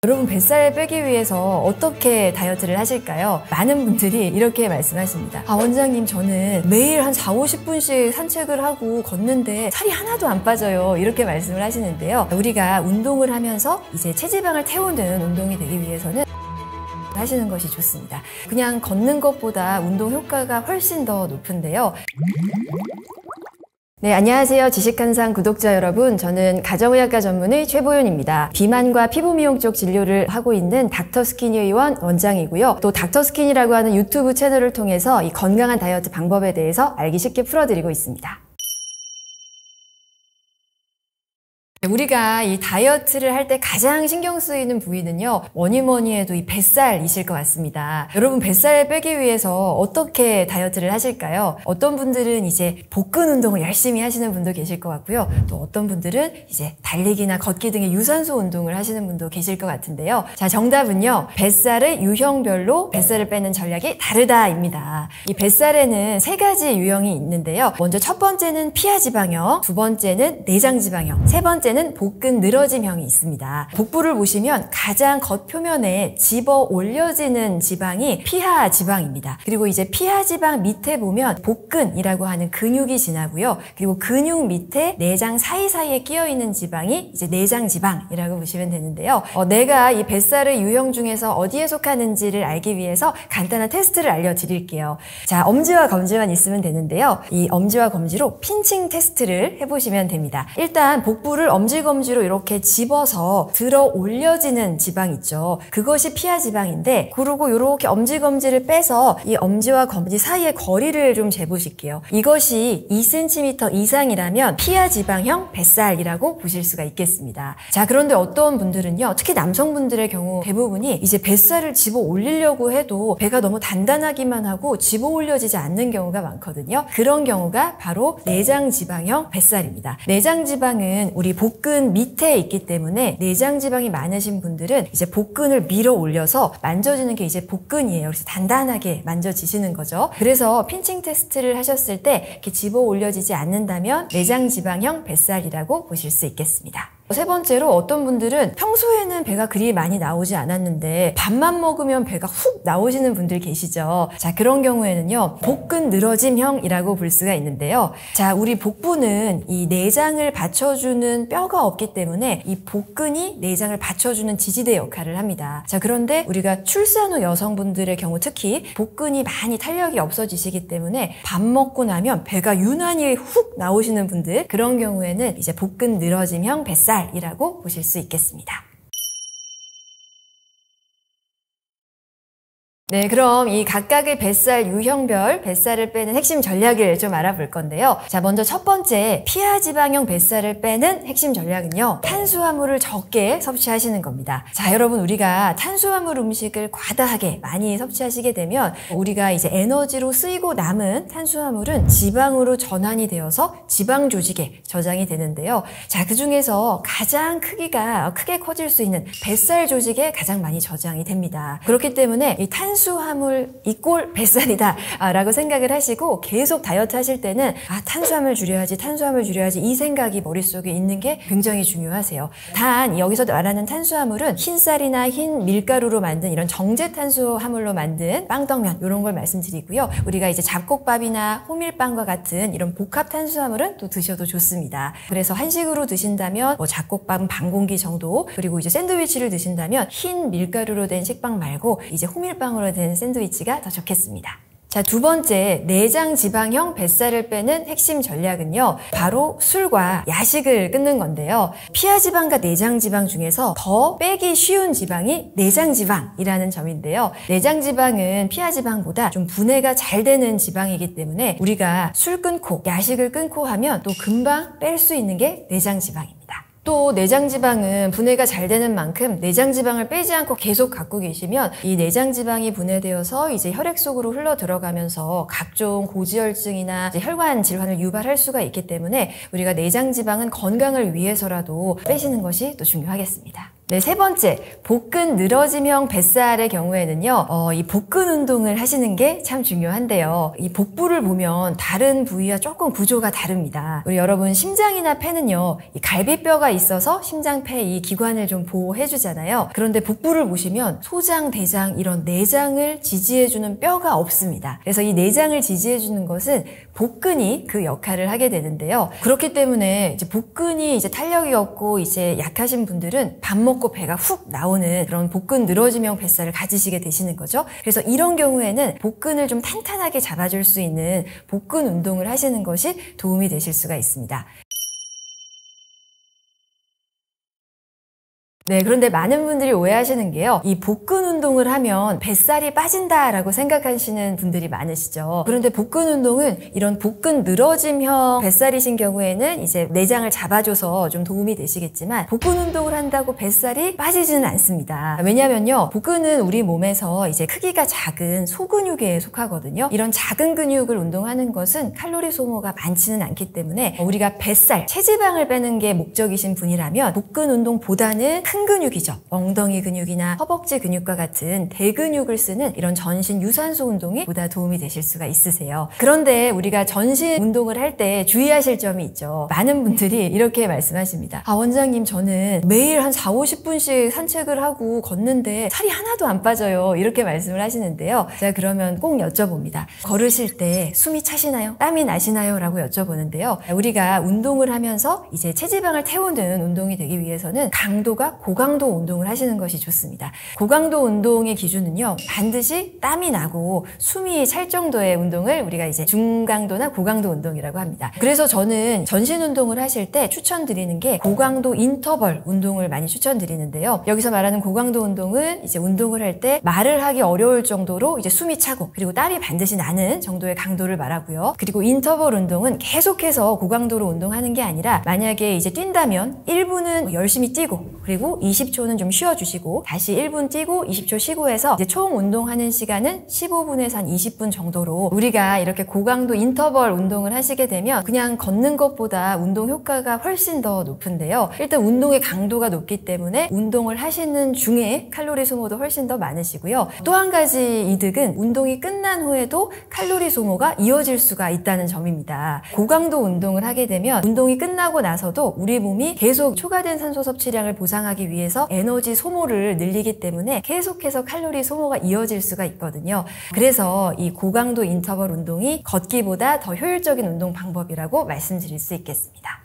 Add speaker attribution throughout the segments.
Speaker 1: 여러분 뱃살 빼기 위해서 어떻게 다이어트를 하실까요? 많은 분들이 이렇게 말씀하십니다. 원장님 저는 매일 한 40-50분씩 산책을 하고 걷는데 살이 하나도 안 빠져요. 이렇게 말씀을 하시는데요. 우리가 운동을 하면서 이제 체지방을 태우는 운동이 되기 위해서는 하시는 것이 좋습니다. 그냥 걷는 것보다 운동 효과가 훨씬 더 높은데요. 네, 안녕하세요. 지식한상 구독자 여러분. 저는 가정의학과 전문의 최보윤입니다. 비만과 피부 미용 쪽 진료를 하고 있는 닥터스키니 의원 원장이고요. 또 닥터스키니라고 하는 유튜브 채널을 통해서 이 건강한 다이어트 방법에 대해서 알기 쉽게 풀어드리고 있습니다. 우리가 이 다이어트를 할 때 가장 신경 쓰이는 부위는요, 뭐니 해도 이 뱃살이실 것 같습니다. 여러분 뱃살 빼기 위해서 어떻게 다이어트를 하실까요? 어떤 분들은 이제 복근 운동을 열심히 하시는 분도 계실 것 같고요. 또 어떤 분들은 이제 달리기나 걷기 등의 유산소 운동을 하시는 분도 계실 것 같은데요. 자, 정답은요, 뱃살의 유형별로 뱃살을 빼는 전략이 다르다입니다. 이 뱃살에는 3가지 유형이 있는데요. 먼저 첫 번째는 피하지방형, 두 번째는 내장지방형, 세 번째는 복근 늘어짐형이 있습니다. 복부를 보시면 가장 겉표면에 집어 올려지는 지방이 피하지방입니다. 그리고 이제 피하지방 밑에 보면 복근이라고 하는 근육이 지나고요. 그리고 근육 밑에 내장 사이사이에 끼어있는 지방이 이제 내장지방이라고 보시면 되는데요. 내가 이 뱃살의 유형 중에서 어디에 속하는지를 알기 위해서 간단한 테스트를 알려드릴게요. 자, 엄지와 검지만 있으면 되는데요. 이 엄지와 검지로 핀칭 테스트를 해보시면 됩니다. 일단 복부를 엄지검지로 이렇게 집어서 들어 올려지는 지방 있죠. 그것이 피하지방인데, 그리고 이렇게 엄지검지를 빼서 이 엄지와 검지 사이의 거리를 좀 재보실게요. 이것이 2cm 이상이라면 피하지방형 뱃살이라고 보실 수가 있겠습니다. 자, 그런데 어떤 분들은요, 특히 남성분들의 경우 대부분이 이제 뱃살을 집어 올리려고 해도 배가 너무 단단하기만 하고 집어 올려지지 않는 경우가 많거든요. 그런 경우가 바로 내장지방형 뱃살입니다. 내장지방은 우리 복근 밑에 있기 때문에 내장지방이 많으신 분들은 이제 복근을 밀어 올려서 만져지는 게 이제 복근이에요. 그래서 단단하게 만져지시는 거죠. 그래서 핀칭 테스트를 하셨을 때 이렇게 집어 올려지지 않는다면 내장지방형 뱃살이라고 보실 수 있겠습니다. 세 번째로 어떤 분들은 평소에는 배가 그리 많이 나오지 않았는데 밥만 먹으면 배가 훅 나오시는 분들 계시죠. 자, 그런 경우에는요, 복근 늘어짐형이라고 볼 수가 있는데요. 자, 우리 복부는 이 내장을 받쳐주는 뼈가 없기 때문에 이 복근이 내장을 받쳐주는 지지대 역할을 합니다. 자, 그런데 우리가 출산 후 여성분들의 경우 특히 복근이 많이 탄력이 없어지시기 때문에 밥 먹고 나면 배가 유난히 훅 나오시는 분들, 그런 경우에는 이제 복근 늘어짐형 뱃살 이라고 보실 수 있겠습니다. 네, 그럼 이 각각의 뱃살 유형별 뱃살을 빼는 핵심 전략을 좀 알아볼 건데요. 자, 먼저 첫 번째 피하지방형 뱃살을 빼는 핵심 전략은요, 탄수화물을 적게 섭취하시는 겁니다. 자, 여러분 우리가 탄수화물 음식을 과다하게 많이 섭취하시게 되면 우리가 이제 에너지로 쓰이고 남은 탄수화물은 지방으로 전환이 되어서 지방 조직에 저장이 되는데요. 자, 그 중에서 가장 크기가 크게 커질 수 있는 뱃살 조직에 가장 많이 저장이 됩니다. 그렇기 때문에 이 탄수화물 이꼴 뱃살이다 라고 생각을 하시고 계속 다이어트 하실 때는 탄수화물 줄여야지 이 생각이 머릿속에 있는 게 굉장히 중요하세요. 단 여기서 말하는 탄수화물은 흰쌀이나 흰 밀가루로 만든 이런 정제 탄수화물로 만든 빵떡면 이런 걸 말씀드리고요. 우리가 이제 잡곡밥이나 호밀빵과 같은 이런 복합 탄수화물은 또 드셔도 좋습니다. 그래서 한식으로 드신다면 뭐 잡곡밥은 반 공기 정도, 그리고 이제 샌드위치를 드신다면 흰 밀가루로 된 식빵 말고 이제 호밀빵으로 된 샌드위치가 더 좋겠습니다. 자, 두 번째 내장지방형 뱃살을 빼는 핵심 전략은요, 바로 술과 야식을 끊는 건데요. 피하지방과 내장지방 중에서 더 빼기 쉬운 지방이 내장지방이라는 점인데요. 내장지방은 피하지방보다 좀 분해가 잘 되는 지방이기 때문에 우리가 술 끊고 야식을 끊고 하면 또 금방 뺄 수 있는 게 내장지방입니다. 또 내장지방은 분해가 잘 되는 만큼 내장지방을 빼지 않고 계속 갖고 계시면 이 내장지방이 분해되어서 이제 혈액 속으로 흘러 들어가면서 각종 고지혈증이나 이제 혈관 질환을 유발할 수가 있기 때문에 우리가 내장지방은 건강을 위해서라도 빼시는 것이 또 중요하겠습니다. 네, 세 번째, 복근 늘어짐형 뱃살의 경우에는요, 이 복근 운동을 하시는 게 참 중요한데요. 이 복부를 보면 다른 부위와 조금 구조가 다릅니다. 우리 여러분 심장이나 폐는요, 이 갈비뼈가 있어서 심장, 폐 이 기관을 좀 보호해주잖아요. 그런데 복부를 보시면 소장, 대장 이런 내장을 지지해주는 뼈가 없습니다. 그래서 이 내장을 지지해주는 것은 복근이 그 역할을 하게 되는데요. 그렇기 때문에 이제 복근이 이제 탄력이 없고 이제 약하신 분들은 밥 먹고 배가 훅 나오는 그런 복근 늘어짐형 뱃살을 가지시게 되시는 거죠. 그래서 이런 경우에는 복근을 좀 탄탄하게 잡아줄 수 있는 복근 운동을 하시는 것이 도움이 되실 수가 있습니다. 네, 그런데 많은 분들이 오해하시는 게요. 이 복근 운동을 하면 뱃살이 빠진다라고 생각하시는 분들이 많으시죠. 그런데 복근 운동은 이런 복근 늘어짐형 뱃살이신 경우에는 이제 내장을 잡아줘서 좀 도움이 되시겠지만 복근 운동을 한다고 뱃살이 빠지지는 않습니다. 왜냐면요. 복근은 우리 몸에서 이제 크기가 작은 소근육에 속하거든요. 이런 작은 근육을 운동하는 것은 칼로리 소모가 많지는 않기 때문에 우리가 뱃살, 체지방을 빼는 게 목적이신 분이라면 복근 운동보다는 큰 근육이죠. 엉덩이 근육이나 허벅지 근육과 같은 대근육을 쓰는 이런 전신 유산소 운동이 보다 도움이 되실 수가 있으세요. 그런데 우리가 전신 운동을 할 때 주의하실 점이 있죠. 많은 분들이 이렇게 말씀하십니다. 아, 원장님, 저는 매일 한 4, 50분씩 산책을 하고 걷는데 살이 하나도 안 빠져요. 이렇게 말씀을 하시는데요. 제가 그러면 꼭 여쭤봅니다. 걸으실 때 숨이 차시나요? 땀이 나시나요? 라고 여쭤보는데요. 우리가 운동을 하면서 이제 체지방을 태우는 운동이 되기 위해서는 강도가 고강도 운동을 하시는 것이 좋습니다. 고강도 운동의 기준은요, 반드시 땀이 나고 숨이 찰 정도의 운동을 우리가 이제 중강도나 고강도 운동이라고 합니다. 그래서 저는 전신 운동을 하실 때 추천드리는 게 고강도 인터벌 운동을 많이 추천드리는데요. 여기서 말하는 고강도 운동은 이제 운동을 할 때 말을 하기 어려울 정도로 이제 숨이 차고 그리고 땀이 반드시 나는 정도의 강도를 말하고요. 그리고 인터벌 운동은 계속해서 고강도로 운동하는 게 아니라 만약에 이제 뛴다면 1분은 열심히 뛰고 그리고 20초는 좀 쉬어주시고 다시 1분 뛰고 20초 쉬고 해서 이제 총 운동하는 시간은 15분에서 한 20분 정도로 우리가 이렇게 고강도 인터벌 운동을 하시게 되면 그냥 걷는 것보다 운동 효과가 훨씬 더 높은데요. 일단 운동의 강도가 높기 때문에 운동을 하시는 중에 칼로리 소모도 훨씬 더 많으시고요. 또 한 가지 이득은 운동이 끝난 후에도 칼로리 소모가 이어질 수가 있다는 점입니다. 고강도 운동을 하게 되면 운동이 끝나고 나서도 우리 몸이 계속 초과된 산소 섭취량을 보상하기 위해서 에너지 소모를 늘리기 때문에 계속해서 칼로리 소모가 이어질 수가 있거든요. 그래서 이 고강도 인터벌 운동이 걷기보다 더 효율적인 운동 방법이라고 말씀드릴 수 있겠습니다.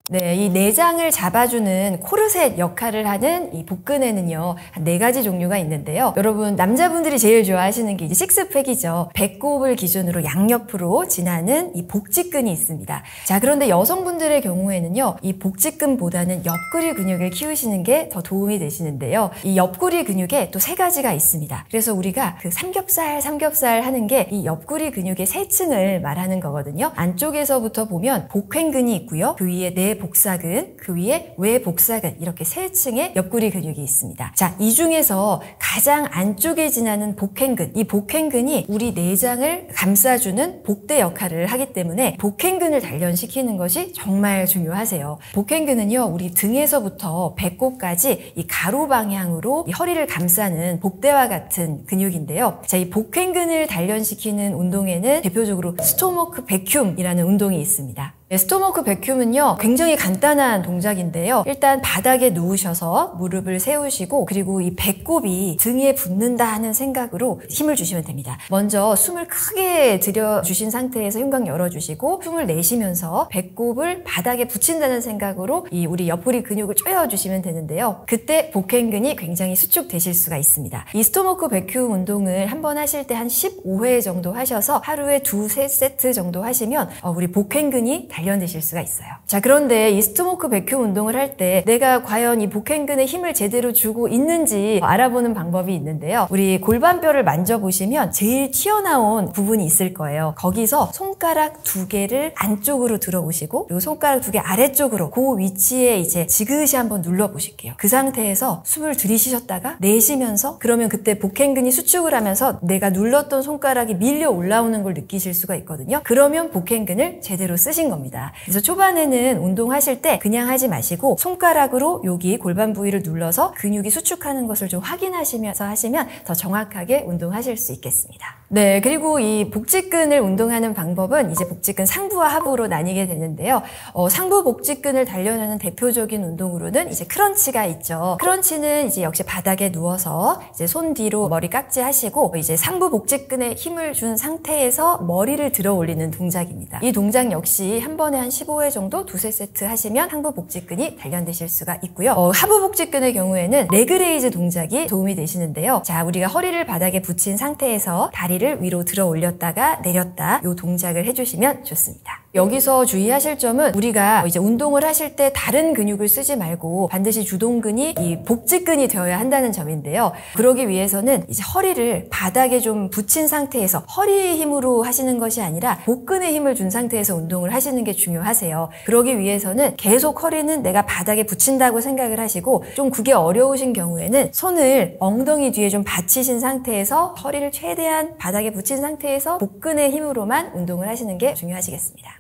Speaker 1: 네, 이 내장을 잡아주는 코르셋 역할을 하는 이 복근에는요, 한 4가지 종류가 있는데요. 여러분, 남자분들이 제일 좋아하시는 게 이제 식스팩이죠. 배꼽을 기준으로 양옆으로 지나는 이 복직근이 있습니다. 자, 그런데 여성분들의 경우에는요, 이 복직근보다는 옆구리 근육을 키우시는 게 더 도움이 되시는데요. 이 옆구리 근육에 또 3가지가 있습니다. 그래서 우리가 그 삼겹살 하는 게 이 옆구리 근육의 3층을 말하는 거거든요. 안쪽에서부터 보면 복횡근이 있고요. 그 위에 내복사근, 그 위에 외복사근 이렇게 3층의 옆구리 근육이 있습니다. 자, 이 중에서 가장 안쪽에 지나는 복횡근, 이 복횡근이 우리 내장을 감싸주는 복대 역할을 하기 때문에 복횡근을 단련시키는 것이 정말 중요하세요. 복횡근은요, 우리 등에서부터 배꼽까지 이 가로 방향으로 이 허리를 감싸는 복대와 같은 근육인데요. 자, 이 복횡근을 단련시키는 운동에는 대표적으로 스토머크 베큐움이라는 운동이 있습니다. 스토머크 베큐움은요, 굉장히 간단한 동작인데요. 일단 바닥에 누우셔서 무릎을 세우시고 그리고 이 배꼽이 등에 붙는다 하는 생각으로 힘을 주시면 됩니다. 먼저 숨을 크게 들여주신 상태에서 흉곽 열어주시고 숨을 내쉬면서 배꼽을 바닥에 붙인다는 생각으로 이 우리 옆구리 근육을 조여주시면 되는데요. 그때 복횡근이 굉장히 수축되실 수가 있습니다. 이 스토머크 베큐움 운동을 한번 하실 때 한 15회 정도 하셔서 하루에 2-3세트 정도 하시면 우리 복횡근이 단련되실 수가 있어요. 자, 그런데 이 스토머크 베큐움 운동을 할 때 내가 과연 이 복횡근에 힘을 제대로 주고 있는지 알아보는 방법이 있는데요. 우리 골반뼈를 만져보시면 제일 튀어나온 부분이 있을 거예요. 거기서 손가락 2개를 안쪽으로 들어오시고 그리고 손가락 2개 아래쪽으로 그 위치에 이제 지그시 한번 눌러보실게요. 그 상태에서 숨을 들이쉬셨다가 내쉬면서 그러면 그때 복횡근이 수축을 하면서 내가 눌렀던 손가락이 밀려 올라오는 걸 느끼실 수가 있거든요. 그러면 복횡근을 제대로 쓰신 겁니다. 겁니다. 그래서 초반에는 운동하실 때 그냥 하지 마시고 손가락으로 여기 골반 부위를 눌러서 근육이 수축하는 것을 좀 확인하시면서 하시면 더 정확하게 운동하실 수 있겠습니다. 네, 그리고 이 복직근을 운동하는 방법은 이제 복직근 상부와 하부로 나뉘게 되는데요. 상부 복직근을 단련하는 대표적인 운동으로는 이제 크런치가 있죠. 크런치는 이제 역시 바닥에 누워서 이제 손 뒤로 머리 깍지 하시고 이제 상부 복직근에 힘을 준 상태에서 머리를 들어 올리는 동작입니다. 이 동작 역시 한 번에 한 15회 정도 두세 세트 하시면 상부 복직근이 단련되실 수가 있고요. 하부 복직근의 경우에는 레그레이즈 동작이 도움이 되시는데요. 자, 우리가 허리를 바닥에 붙인 상태에서 다리를 위로 들어 올렸다가 내렸다 이 동작을 해주시면 좋습니다. 여기서 주의하실 점은 우리가 이제 운동을 하실 때 다른 근육을 쓰지 말고 반드시 주동근이 이 복직근이 되어야 한다는 점인데요. 그러기 위해서는 이제 허리를 바닥에 좀 붙인 상태에서 허리의 힘으로 하시는 것이 아니라 복근에 힘을 준 상태에서 운동을 하시는 게 중요하세요. 그러기 위해서는 계속 허리는 내가 바닥에 붙인다고 생각을 하시고 좀 그게 어려우신 경우에는 손을 엉덩이 뒤에 좀 받치신 상태에서 허리를 최대한 바닥에 붙인 상태에서 복근의 힘으로만 운동을 하시는 게 중요하시겠습니다.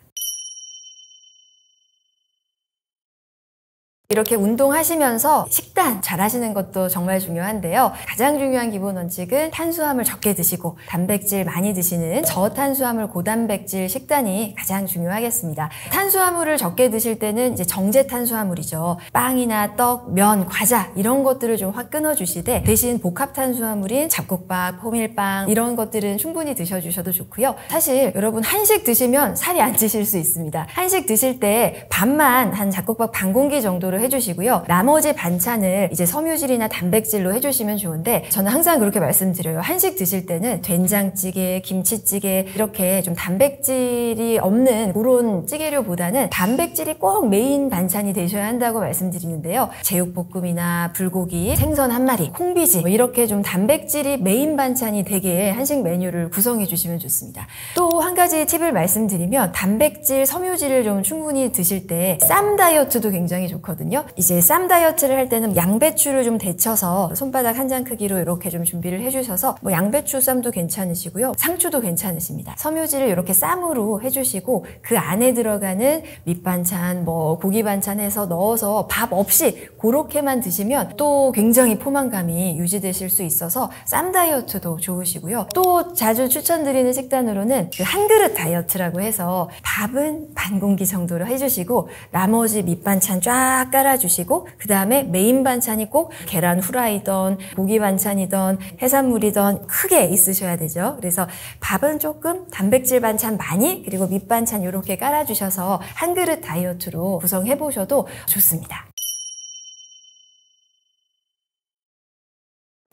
Speaker 1: 이렇게 운동하시면서 식단 잘 하시는 것도 정말 중요한데요. 가장 중요한 기본 원칙은 탄수화물 적게 드시고 단백질 많이 드시는 저탄수화물 고단백질 식단이 가장 중요하겠습니다. 탄수화물을 적게 드실 때는 이제 정제 탄수화물이죠. 빵이나 떡, 면, 과자 이런 것들을 좀 확 끊어주시되 대신 복합 탄수화물인 잡곡밥, 호밀빵 이런 것들은 충분히 드셔주셔도 좋고요. 사실 여러분 한식 드시면 살이 안 찌실 수 있습니다. 한식 드실 때 밥만 한 잡곡밥 반 공기 정도로 해주시고요. 나머지 반찬을 이제 섬유질이나 단백질로 해주시면 좋은데 저는 항상 그렇게 말씀드려요. 한식 드실 때는 된장찌개, 김치찌개 이렇게 좀 단백질이 없는 그런 찌개류보다는 단백질이 꼭 메인 반찬이 되셔야 한다고 말씀드리는데요. 제육볶음이나 불고기, 생선 한 마리, 콩비지 이렇게 좀 단백질이 메인 반찬이 되게 한식 메뉴를 구성해 주시면 좋습니다. 또 한 가지 팁을 말씀드리면 단백질, 섬유질을 좀 충분히 드실 때 쌈 다이어트도 굉장히 좋거든요. 이제 쌈 다이어트를 할 때는 양배추를 좀 데쳐서 손바닥 한 장 크기로 이렇게 좀 준비를 해주셔서 뭐 양배추 쌈도 괜찮으시고요. 상추도 괜찮으십니다. 섬유질을 이렇게 쌈으로 해주시고 그 안에 들어가는 밑반찬, 뭐 고기 반찬 해서 넣어서 밥 없이 그렇게만 드시면 또 굉장히 포만감이 유지되실 수 있어서 쌈 다이어트도 좋으시고요. 또 자주 추천드리는 식단으로는 그 한 그릇 다이어트라고 해서 밥은 반 공기 정도로 해주시고 나머지 밑반찬 쫙 깔아주시고 그 다음에 메인 반찬이 꼭 계란 후라이든 고기 반찬이든 해산물이든 크게 있으셔야 되죠. 그래서 밥은 조금 단백질 반찬 많이 그리고 밑반찬 이렇게 깔아주셔서 한 그릇 다이어트로 구성해 보셔도 좋습니다.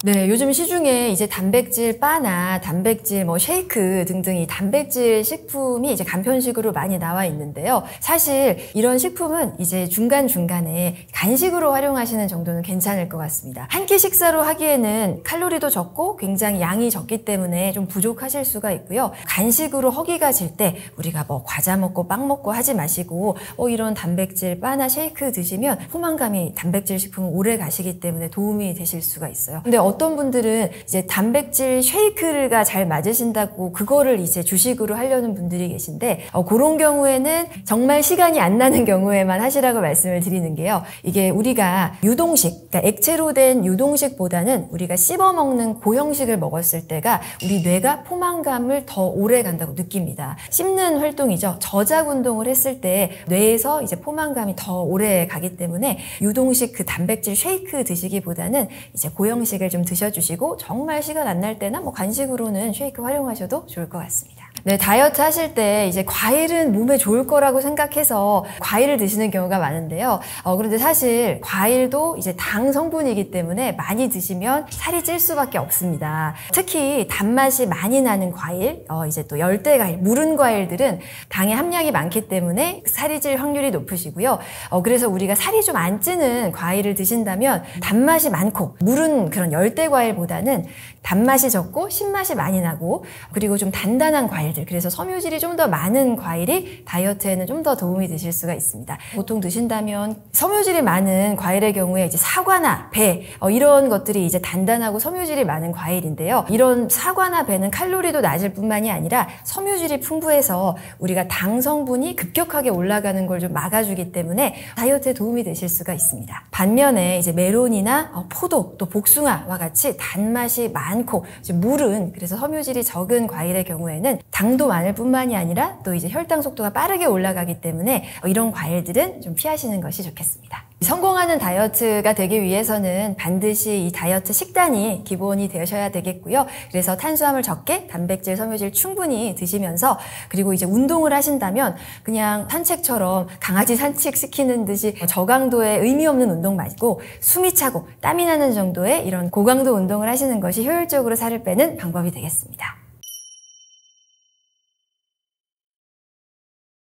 Speaker 1: 네, 요즘 시중에 이제 단백질 바나 단백질 뭐 쉐이크 등등 이 단백질 식품이 이제 간편식으로 많이 나와 있는데요. 사실 이런 식품은 이제 중간중간에 간식으로 활용하시는 정도는 괜찮을 것 같습니다. 한 끼 식사로 하기에는 칼로리도 적고 굉장히 양이 적기 때문에 좀 부족하실 수가 있고요. 간식으로 허기가 질 때 우리가 뭐 과자 먹고 빵 먹고 하지 마시고 이런 단백질 바나 쉐이크 드시면 포만감이 단백질 식품은 오래 가시기 때문에 도움이 되실 수가 있어요. 근데 어떤 분들은 이제 단백질 쉐이크가 잘 맞으신다고 그거를 이제 주식으로 하려는 분들이 계신데 그런 경우에는 정말 시간이 안 나는 경우에만 하시라고 말씀을 드리는 게요. 이게 우리가 유동식, 그러니까 액체로 된 유동식보다는 우리가 씹어 먹는 고형식을 먹었을 때가 우리 뇌가 포만감을 더 오래 간다고 느낍니다. 씹는 활동이죠. 저작 운동을 했을 때 뇌에서 이제 포만감이 더 오래 가기 때문에 유동식 그 단백질 쉐이크 드시기보다는 이제 고형식을 좀 드셔주시고 정말 시간 안 날 때나 뭐 간식으로는 쉐이크 활용하셔도 좋을 것 같습니다. 네, 다이어트 하실 때 이제 과일은 몸에 좋을 거라고 생각해서 과일을 드시는 경우가 많은데요. 그런데 사실 과일도 이제 당 성분이기 때문에 많이 드시면 살이 찔 수밖에 없습니다. 특히 단맛이 많이 나는 과일, 이제 또 열대 과일, 무른 과일들은 당의 함량이 많기 때문에 살이 찔 확률이 높으시고요. 그래서 우리가 살이 좀 안 찌는 과일을 드신다면 단맛이 많고 무른 그런 열대 과일보다는 단맛이 적고 신맛이 많이 나고 그리고 좀 단단한 과일 과일들, 그래서 섬유질이 좀 더 많은 과일이 다이어트에는 좀 더 도움이 되실 수가 있습니다. 보통 드신다면 섬유질이 많은 과일의 경우에 이제 사과나 배 이런 것들이 이제 단단하고 섬유질이 많은 과일인데요. 이런 사과나 배는 칼로리도 낮을 뿐만이 아니라 섬유질이 풍부해서 우리가 당 성분이 급격하게 올라가는 걸 좀 막아주기 때문에 다이어트에 도움이 되실 수가 있습니다. 반면에 이제 메론이나 포도, 또 복숭아와 같이 단맛이 많고 이제 물은, 그래서 섬유질이 적은 과일의 경우에는 당도 많을 뿐만이 아니라 또 이제 혈당 속도가 빠르게 올라가기 때문에 이런 과일들은 좀 피하시는 것이 좋겠습니다. 성공하는 다이어트가 되기 위해서는 반드시 이 다이어트 식단이 기본이 되셔야 되겠고요. 그래서 탄수화물 적게, 단백질, 섬유질 충분히 드시면서, 그리고 이제 운동을 하신다면 그냥 산책처럼 강아지 산책시키는 듯이 저강도의 의미 없는 운동 말고 숨이 차고 땀이 나는 정도의 이런 고강도 운동을 하시는 것이 효율적으로 살을 빼는 방법이 되겠습니다.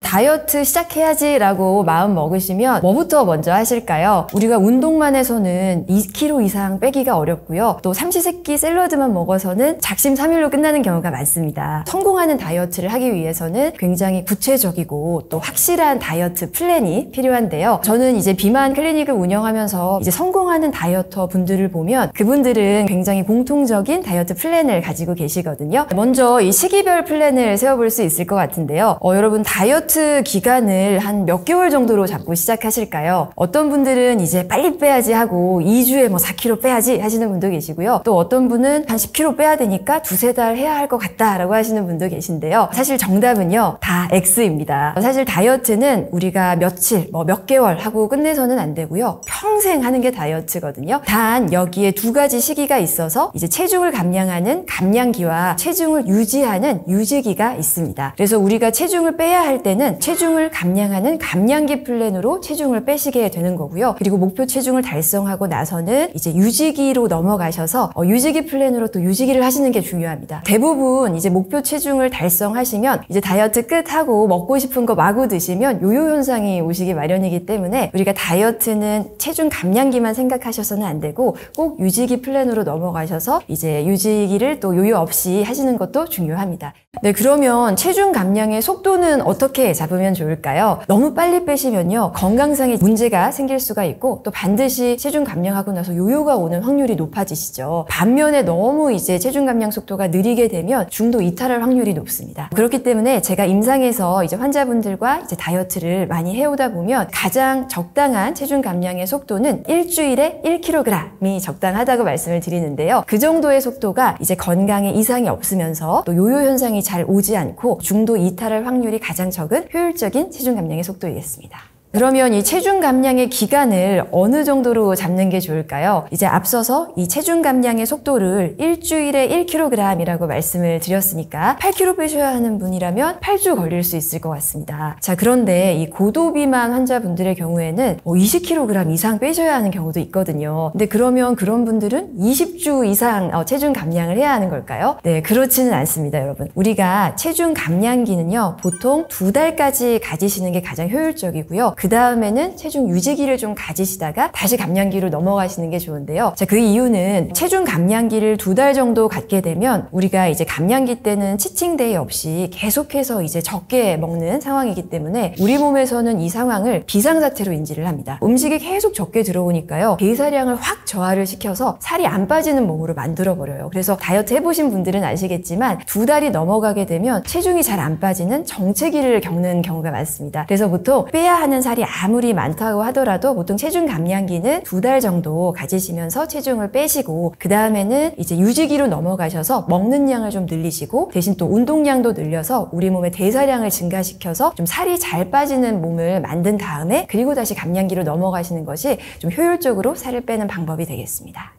Speaker 1: 다이어트 시작해야지 라고 마음 먹으시면 뭐부터 먼저 하실까요? 우리가 운동만 해서는 2kg 이상 빼기가 어렵고요. 또 삼시세끼 샐러드만 먹어서는 작심삼일로 끝나는 경우가 많습니다. 성공하는 다이어트를 하기 위해서는 굉장히 구체적이고 또 확실한 다이어트 플랜이 필요한데요. 저는 이제 비만 클리닉을 운영하면서 이제 성공하는 다이어터 분들을 보면 그분들은 굉장히 공통적인 다이어트 플랜을 가지고 계시거든요. 먼저 이 시기별 플랜을 세워볼 수 있을 것 같은데요. 여러분 다이어트 기간을 한 몇 개월 정도로 잡고 시작하실까요? 어떤 분들은 이제 빨리 빼야지 하고 2주에 4kg 빼야지 하시는 분도 계시고요. 또 어떤 분은 한 10kg 빼야 되니까 2-3달 해야 할 것 같다라고 하시는 분도 계신데요. 사실 정답은요, 다 X입니다. 사실 다이어트는 우리가 며칠, 몇 개월 하고 끝내서는 안 되고요. 평생 하는 게 다이어트거든요. 단 여기에 두 가지 시기가 있어서 이제 체중을 감량하는 감량기와 체중을 유지하는 유지기가 있습니다. 그래서 우리가 체중을 빼야 할 때는 체중을 감량하는 감량기 플랜으로 체중을 빼시게 되는 거고요. 그리고 목표 체중을 달성하고 나서는 이제 유지기로 넘어가셔서 유지기 플랜으로 또 유지기를 하시는 게 중요합니다. 대부분 이제 목표 체중을 달성하시면 이제 다이어트 끝하고 먹고 싶은 거 마구 드시면 요요 현상이 오시기 마련이기 때문에 우리가 다이어트는 체중 감량기만 생각하셔서는 안 되고 꼭 유지기 플랜으로 넘어가셔서 이제 유지기를 또 요요 없이 하시는 것도 중요합니다. 네, 그러면 체중 감량의 속도는 어떻게 잡으면 좋을까요? 너무 빨리 빼시면요, 건강상의 문제가 생길 수가 있고 또 반드시 체중 감량하고 나서 요요가 오는 확률이 높아지시죠. 반면에 너무 이제 체중 감량 속도가 느리게 되면 중도 이탈할 확률이 높습니다. 그렇기 때문에 제가 임상에서 이제 환자분들과 이제 다이어트를 많이 해오다 보면 가장 적당한 체중 감량의 속도는 일주일에 1kg이 적당하다고 말씀을 드리는데요. 그 정도의 속도가 이제 건강에 이상이 없으면서 또 요요 현상이 잘 오지 않고 중도 이탈할 확률이 가장 적은 효율적인 체중 감량의 속도이겠습니다. 그러면 이 체중 감량의 기간을 어느 정도로 잡는 게 좋을까요? 이제 앞서서 이 체중 감량의 속도를 일주일에 1kg이라고 말씀을 드렸으니까 8kg 빼셔야 하는 분이라면 8주 걸릴 수 있을 것 같습니다. 자, 그런데 이 고도비만 환자분들의 경우에는 20kg 이상 빼셔야 하는 경우도 있거든요. 근데 그러면 그런 분들은 20주 이상 체중 감량을 해야 하는 걸까요? 네, 그렇지는 않습니다, 여러분. 우리가 체중 감량기는요, 보통 2달까지 가지시는 게 가장 효율적이고요. 그 다음에는 체중 유지기를 좀 가지시다가 다시 감량기로 넘어가시는 게 좋은데요. 자, 그 이유는 체중 감량기를 2달 정도 갖게 되면 우리가 이제 감량기 때는 치팅데이 없이 계속해서 이제 적게 먹는 상황이기 때문에 우리 몸에서는 이 상황을 비상사태로 인지를 합니다. 음식이 계속 적게 들어오니까요, 대사량을 확 저하를 시켜서 살이 안 빠지는 몸으로 만들어버려요. 그래서 다이어트 해보신 분들은 아시겠지만 2달이 넘어가게 되면 체중이 잘 안 빠지는 정체기를 겪는 경우가 많습니다. 그래서 보통 빼야 하는 살이 아무리 많다고 하더라도 보통 체중 감량기는 2달 정도 가지시면서 체중을 빼시고 그 다음에는 이제 유지기로 넘어가셔서 먹는 양을 좀 늘리시고 대신 또 운동량도 늘려서 우리 몸의 대사량을 증가시켜서 좀 살이 잘 빠지는 몸을 만든 다음에 그리고 다시 감량기로 넘어가시는 것이 좀 효율적으로 살을 빼는 방법이 되겠습니다.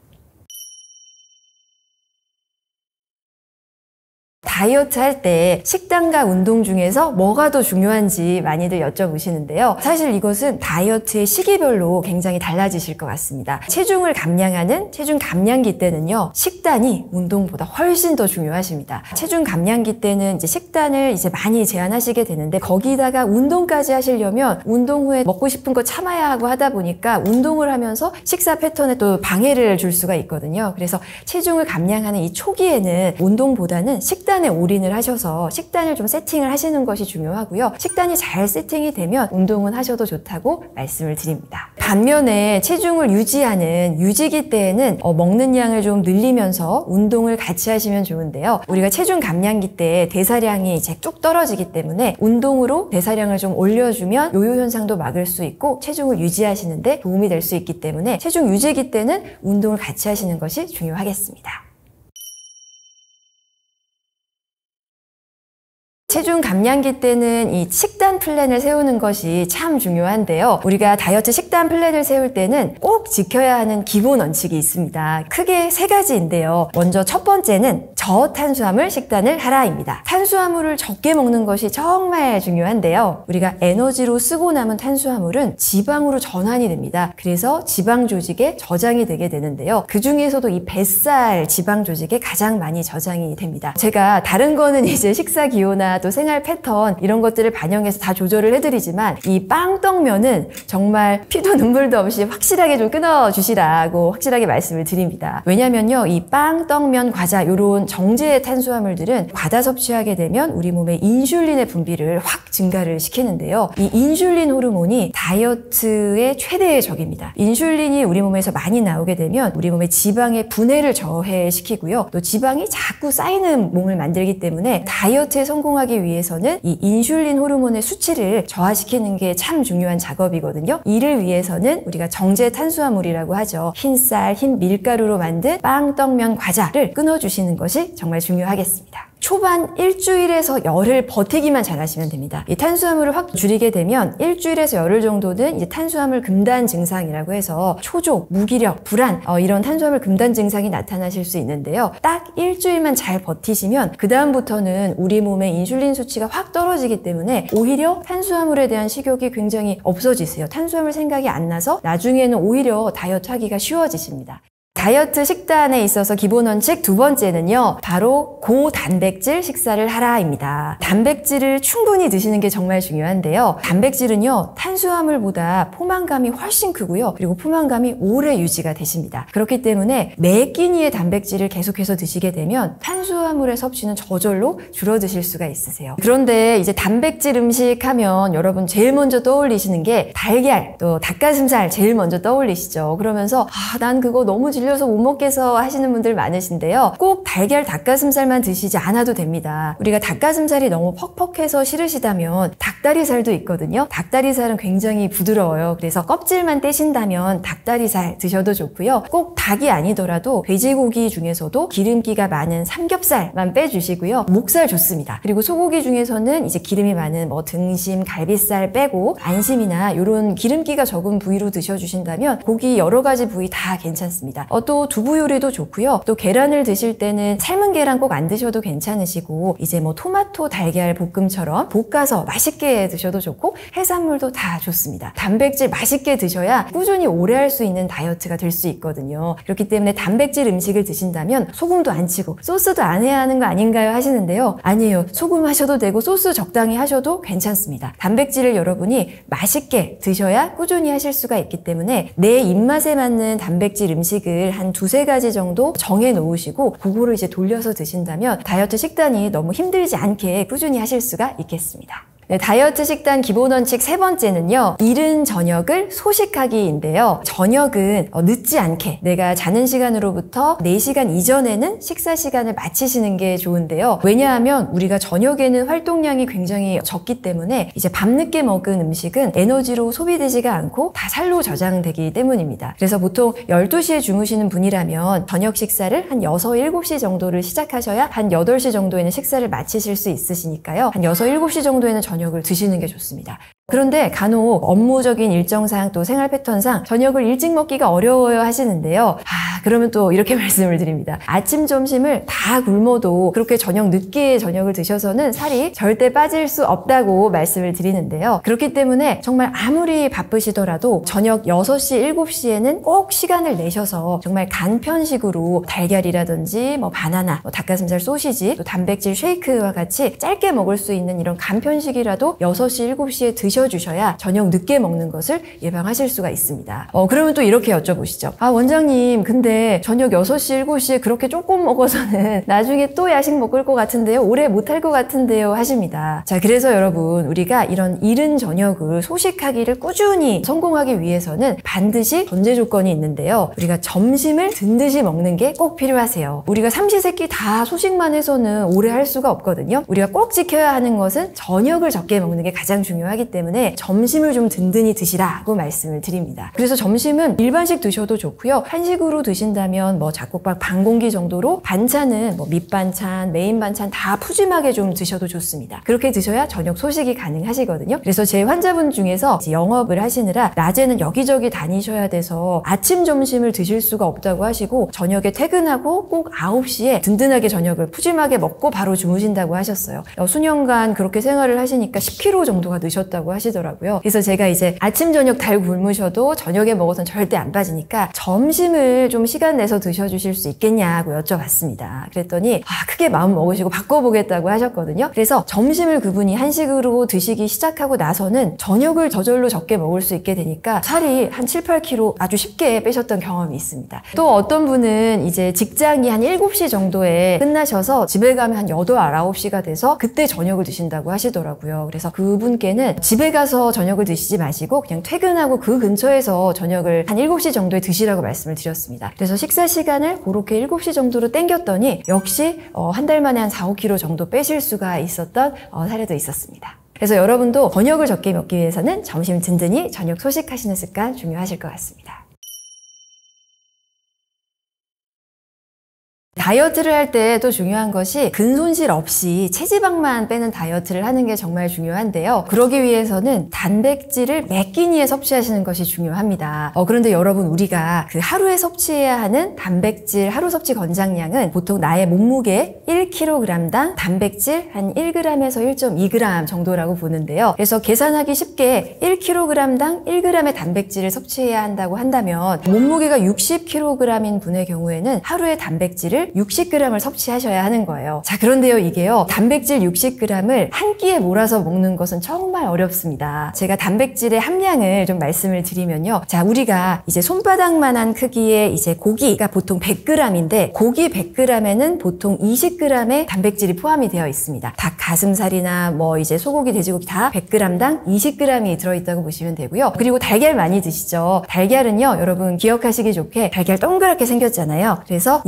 Speaker 1: 다이어트 할 때 식단과 운동 중에서 뭐가 더 중요한지 많이들 여쭤보시는데요. 사실 이것은 다이어트의 시기별로 굉장히 달라지실 것 같습니다. 체중을 감량하는 체중 감량기 때는요, 식단이 운동보다 훨씬 더 중요하십니다. 체중 감량기 때는 이제 식단을 이제 많이 제한하시게 되는데 거기다가 운동까지 하시려면 운동 후에 먹고 싶은 거 참아야 하고 하다 보니까 운동을 하면서 식사 패턴에 또 방해를 줄 수가 있거든요. 그래서 체중을 감량하는 이 초기에는 운동보다는 식단에 식단에 올인을 하셔서 식단을 좀 세팅을 하시는 것이 중요하고요. 식단이 잘 세팅이 되면 운동은 하셔도 좋다고 말씀을 드립니다. 반면에 체중을 유지하는 유지기 때에는 먹는 양을 좀 늘리면서 운동을 같이 하시면 좋은데요. 우리가 체중 감량기 때 대사량이 이제 쭉 떨어지기 때문에 운동으로 대사량을 좀 올려주면 요요 현상도 막을 수 있고 체중을 유지하시는데 도움이 될 수 있기 때문에 체중 유지기 때는 운동을 같이 하시는 것이 중요하겠습니다. 체중 감량기 때는 이 식단 플랜을 세우는 것이 참 중요한데요. 우리가 다이어트 식단 플랜을 세울 때는 꼭 지켜야 하는 기본 원칙이 있습니다. 크게 3가지인데요. 먼저 첫 번째는 저탄수화물 식단을 하라입니다. 탄수화물을 적게 먹는 것이 정말 중요한데요. 우리가 에너지로 쓰고 남은 탄수화물은 지방으로 전환이 됩니다. 그래서 지방 조직에 저장이 되게 되는데요. 그 중에서도 이 뱃살 지방 조직에 가장 많이 저장이 됩니다. 제가 다른 거는 이제 식사 기호나 또 생활 패턴 이런 것들을 반영해서 다 조절을 해드리지만 이 빵떡면은 정말 피도 눈물도 없이 확실하게 좀 끊어주시라고 확실하게 말씀을 드립니다. 왜냐면요, 이 빵떡면 과자 이런 정제 탄수화물들은 과다 섭취하게 되면 우리 몸의 인슐린의 분비를 확 증가를 시키는데요. 이 인슐린 호르몬이 다이어트의 최대의 적입니다. 인슐린이 우리 몸에서 많이 나오게 되면 우리 몸의 지방의 분해를 저해시키고요. 또 지방이 자꾸 쌓이는 몸을 만들기 때문에 다이어트에 성공하기 위해서는 이 인슐린 호르몬의 수치를 저하시키는 게 참 중요한 작업이거든요. 이를 위해서는 우리가 정제 탄수화물이라고 하죠. 흰쌀, 흰 밀가루로 만든 빵, 떡면, 과자를 끊어주시는 것이 정말 중요하겠습니다. 초반 일주일에서 열흘 버티기만 잘하시면 됩니다. 이 탄수화물을 확 줄이게 되면 일주일에서 열흘 정도는 이제 탄수화물 금단 증상이라고 해서 초족, 무기력, 불안 이런 탄수화물 금단 증상이 나타나실 수 있는데요. 딱 일주일만 잘 버티시면 그 다음부터는 우리 몸의 인슐린 수치가 확 떨어지기 때문에 오히려 탄수화물에 대한 식욕이 굉장히 없어지세요. 탄수화물 생각이 안 나서 나중에는 오히려 다이어트 하기가 쉬워지십니다. 다이어트 식단에 있어서 기본 원칙 2번째는요. 바로 고단백질 식사를 하라입니다. 단백질을 충분히 드시는 게 정말 중요한데요. 단백질은요. 탄수화물보다 포만감이 훨씬 크고요. 그리고 포만감이 오래 유지가 되십니다. 그렇기 때문에 매 끼니의 단백질을 계속해서 드시게 되면 탄수화물의 섭취는 저절로 줄어드실 수가 있으세요. 그런데 이제 단백질 음식 하면 여러분 제일 먼저 떠올리시는 게 달걀, 또 닭가슴살 제일 먼저 떠올리시죠. 그러면서 난 그거 너무 질려서 못 먹겠어 하시는 분들 많으신데요. 꼭 달걀, 닭가슴살만 드시지 않아도 됩니다. 우리가 닭가슴살이 너무 퍽퍽해서 싫으시다면 닭다리살도 있거든요. 닭다리살은 굉장히 부드러워요. 그래서 껍질만 떼신다면 닭다리살 드셔도 좋고요. 꼭 닭이 아니더라도 돼지고기 중에서도 기름기가 많은 삼겹살만 빼주시고요. 목살 좋습니다. 그리고 소고기 중에서는 이제 기름이 많은 등심, 갈비살 빼고 안심이나 이런 기름기가 적은 부위로 드셔주신다면 고기 여러 가지 부위 다 괜찮습니다. 또 두부 요리도 좋고요. 또 계란을 드실 때는 삶은 계란 꼭 안 드셔도 괜찮으시고 이제 토마토 달걀 볶음처럼 볶아서 맛있게 드셔도 좋고 해산물도 다 좋습니다. 단백질 맛있게 드셔야 꾸준히 오래 할 수 있는 다이어트가 될 수 있거든요. 그렇기 때문에 단백질 음식을 드신다면 소금도 안 치고 소스도 안 해야 하는 거 아닌가요? 하시는데요. 아니에요. 소금 하셔도 되고 소스 적당히 하셔도 괜찮습니다. 단백질을 여러분이 맛있게 드셔야 꾸준히 하실 수가 있기 때문에 내 입맛에 맞는 단백질 음식을 한 2-3가지 정도 정해 놓으시고 그거를 이제 돌려서 드신다면 다이어트 식단이 너무 힘들지 않게 꾸준히 하실 수가 있겠습니다. 네, 다이어트 식단 기본 원칙 3번째는요. 이른 저녁을 소식하기인데요. 저녁은 늦지 않게 내가 자는 시간으로부터 4시간 이전에는 식사 시간을 마치시는 게 좋은데요. 왜냐하면 우리가 저녁에는 활동량이 굉장히 적기 때문에 이제 밤늦게 먹은 음식은 에너지로 소비되지가 않고 다 살로 저장되기 때문입니다. 그래서 보통 12시에 주무시는 분이라면 저녁 식사를 한 6, 7시 정도를 시작하셔야 한 8시 정도에는 식사를 마치실 수 있으시니까요. 한 6, 7시 정도에는 저녁을 드시는 게 좋습니다. 그런데 간혹 업무적인 일정상 또 생활 패턴상 저녁을 일찍 먹기가 어려워요 하시는데요. 그러면 또 이렇게 말씀을 드립니다. 아침, 점심을 다 굶어도 그렇게 늦게 저녁을 드셔서는 살이 절대 빠질 수 없다고 말씀을 드리는데요. 그렇기 때문에 정말 아무리 바쁘시더라도 저녁 6시, 7시에는 꼭 시간을 내셔서 정말 간편식으로 달걀이라든지 바나나, 닭가슴살 소시지, 또 단백질 쉐이크와 같이 짧게 먹을 수 있는 이런 간편식이라도 6시, 7시에 드셔주셔야 저녁 늦게 먹는 것을 예방하실 수가 있습니다. 그러면 또 이렇게 여쭤보시죠. 원장님, 근데 근데 저녁 6시, 7시에 그렇게 조금 먹어서는 나중에 또 야식 먹을 것 같은데요. 오래 못할 것 같은데요. 하십니다. 자, 그래서 여러분, 우리가 이런 이른 저녁을 소식하기를 꾸준히 성공하기 위해서는 반드시 전제 조건이 있는데요. 우리가 점심을 든든히 먹는 게 꼭 필요하세요. 우리가 삼시세끼 다 소식만 해서는 오래 할 수가 없거든요. 우리가 꼭 지켜야 하는 것은 저녁을 적게 먹는 게 가장 중요하기 때문에 점심을 좀 든든히 드시라고 말씀을 드립니다. 그래서 점심은 일반식 드셔도 좋고요. 한식으로 드신다면 뭐 잡곡밥 반 공기 정도로, 반찬은 뭐 밑반찬, 메인 반찬 다 푸짐하게 좀 드셔도 좋습니다. 그렇게 드셔야 저녁 소식이 가능하시거든요. 그래서 제 환자분 중에서 영업을 하시느라 낮에는 여기저기 다니셔야 돼서 아침, 점심을 드실 수가 없다고 하시고 저녁에 퇴근하고 꼭 9시에 든든하게 저녁을 푸짐하게 먹고 바로 주무신다고 하셨어요. 수년간 그렇게 생활을 하시니까 10kg 정도가 느셨다고 하시더라고요. 그래서 제가 이제 아침, 저녁 달 굶으셔도 저녁에 먹어서는 절대 안 빠지니까 점심을 좀 시간 내서 드셔주실 수 있겠냐고 여쭤봤습니다. 그랬더니 크게 마음 먹으시고 바꿔보겠다고 하셨거든요. 그래서 점심을 그분이 한식으로 드시기 시작하고 나서는 저녁을 저절로 적게 먹을 수 있게 되니까 살이 한 7, 8kg 아주 쉽게 빼셨던 경험이 있습니다. 또 어떤 분은 이제 직장이 한 7시 정도에 끝나셔서 집에 가면 한 8, 9시가 돼서 그때 저녁을 드신다고 하시더라고요. 그래서 그분께는 집에 가서 저녁을 드시지 마시고 그냥 퇴근하고 그 근처에서 저녁을 한 7시 정도에 드시라고 말씀을 드렸습니다. 그래서 식사 시간을 그렇게 7시 정도로 땡겼더니 역시 한 달 만에 한 4, 5kg 정도 빼실 수가 있었던 사례도 있었습니다. 그래서 여러분도 저녁을 적게 먹기 위해서는 점심 든든히 저녁 소식하시는 습관 중요하실 것 같습니다. 다이어트를 할 때 또 중요한 것이 근손실 없이 체지방만 빼는 다이어트를 하는 게 정말 중요한데요. 그러기 위해서는 단백질을 매 끼니에 섭취하시는 것이 중요합니다. 그런데 여러분, 우리가 그 하루에 섭취해야 하는 단백질 하루 섭취 권장량은 보통 나의 몸무게 1kg당 단백질 한 1g에서 1.2g 정도라고 보는데요. 그래서 계산하기 쉽게 1kg당 1g의 단백질을 섭취해야 한다고 한다면 몸무게가 60kg인 분의 경우에는 하루에 단백질을 60g을 섭취하셔야 하는 거예요. 자, 그런데요, 이게요, 단백질 60g을 한 끼에 몰아서 먹는 것은 정말 어렵습니다. 제가 단백질의 함량을 좀 말씀을 드리면요. 자, 우리가 이제 손바닥만한 크기의 이제 고기가 보통 100g인데 고기 100g에는 보통 20g의 단백질이 포함이 되어 있습니다. 닭 가슴살이나 뭐 이제 소고기, 돼지고기 다 100g당 20g이 들어있다고 보시면 되고요. 그리고 달걀 많이 드시죠? 달걀은요, 여러분 기억하시기 좋게 달걀 동그랗게 생겼잖아요. 그래서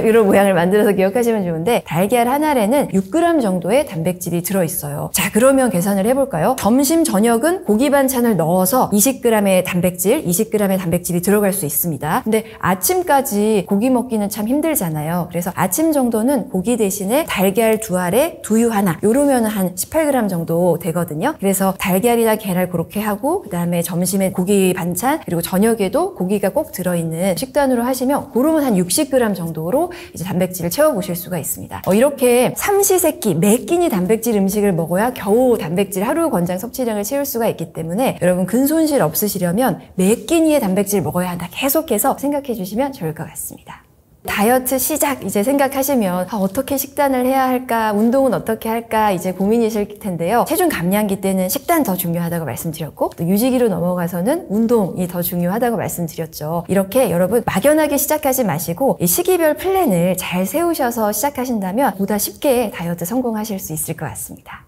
Speaker 1: 이런 모양을 만들어서 기억하시면 좋은데 달걀 한 알에는 6g 정도의 단백질이 들어있어요. 자, 그러면 계산을 해볼까요? 점심, 저녁은 고기 반찬을 넣어서 20g의 단백질, 20g의 단백질이 들어갈 수 있습니다. 근데 아침까지 고기 먹기는 참 힘들잖아요. 그래서 아침 정도는 고기 대신에 달걀 2알에 두유 하나, 요러면 한 18g 정도 되거든요. 그래서 달걀이나 계란 그렇게 하고 그 다음에 점심에 고기 반찬, 그리고 저녁에도 고기가 꼭 들어있는 식단으로 하시면 그러면 한 60g 정도로 이제 단백질을 채워보실 수가 있습니다. 이렇게 삼시세끼 매 끼니 단백질 음식을 먹어야 겨우 단백질 하루 권장 섭취량을 채울 수가 있기 때문에 여러분 근손실 없으시려면 매 끼니의 단백질 먹어야 한다 계속해서 생각해 주시면 좋을 것 같습니다. 다이어트 시작 이제 생각하시면 어떻게 식단을 해야 할까, 운동은 어떻게 할까 이제 고민이실 텐데요. 체중 감량기 때는 식단 더 중요하다고 말씀드렸고 또 유지기로 넘어가서는 운동이 더 중요하다고 말씀드렸죠. 이렇게 여러분 막연하게 시작하지 마시고 이 시기별 플랜을 잘 세우셔서 시작하신다면 보다 쉽게 다이어트 성공하실 수 있을 것 같습니다.